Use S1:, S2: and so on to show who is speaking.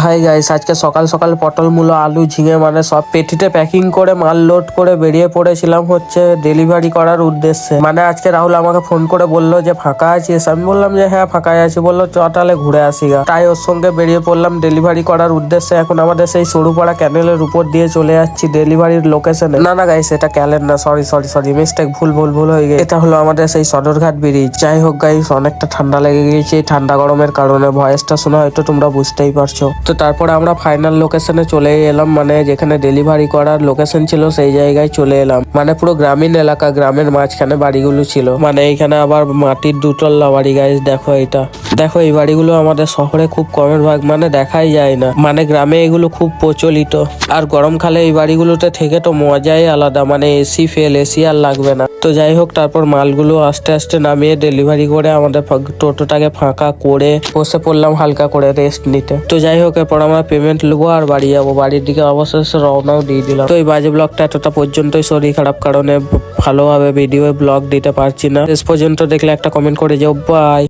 S1: Hi guys, আজকে সকাল সকাল পটল মূলো আলু ঝিঙে মানে সব পেটিতে প্যাকিং করে মাল লোড করে বেরিয়ে পড়েছিলাম হচ্ছে ডেলিভারি করার উদ্দেশ্যে। মানে আজকে রাহুল আমাকে ফোন করে বললো যে ফাঁকা আছিস, আমি বললাম যে হ্যাঁ ফাঁকাই আছি। বললো চ তাহলে ঘুরে আসি গা। তাই ওর সঙ্গে বেরিয়ে পড়লাম ডেলিভারি করার উদ্দেশ্যে। এখন আমাদের সেই সরুপাড়া ক্যানেলের উপর দিয়ে চলে যাচ্ছি ডেলিভারির লোকেশনে। না গাইস, এটা ক্যানেল না, সরি মিস্টেক, ভুল হয়ে গেছে। এটা হলো আমাদের সেই সদরঘাট ব্রিজ। যাই হোক গাইস, অনেকটা ঠান্ডা লেগে গেছে এই ঠান্ডা গরমের কারণে। ভয়েসটা শোনা হয়তো তোমরা বুঝতেই পারছো। তো তারপরে আমরা ফাইনাল লোকেশনে চলে এলাম, মানে যেখানে ডেলিভারি করার লোকেশন ছিল সেই জায়গায় চলে এলাম। মানে পুরো গ্রামীণ এলাকা, গ্রামের মাঝখানে বাড়িগুলো ছিল। মানে এখানে আবার মাটির দুতলা বাড়ি গাইস। দেখো দেখো এই বাড়িগুলো আমাদের শহরে খুব কমের ভাগ, মানে দেখাই যায় না। মানে গ্রামে এগুলো খুব প্রচলিত। আর গরমকালে এই বাড়িগুলোতে থেকে তো মজাই আলাদা, মানে এসি আর লাগবে না। তো যাই হোক, তারপর মালগুলো আস্তে আস্তে নামিয়ে ডেলিভারি করে আমাদের টোটোটাকে ফাঁকা করে বসে পড়লাম হালকা করে রেস্ট নিতে। তো যাই হোক, এরপর আমরা পেমেন্ট নেবো আর বাড়ি যাবো। বাড়ির দিকে অবশেষে রওনাও দিয়ে দিলাম। তো এই বাজে ব্লগটা এতটা পর্যন্তই। শরীর খারাপ কারণে ভালোভাবে ভিডিও ব্লগ দিতে পারছি না। শেষ পর্যন্ত দেখলে একটা কমেন্ট করে যাও। বাই।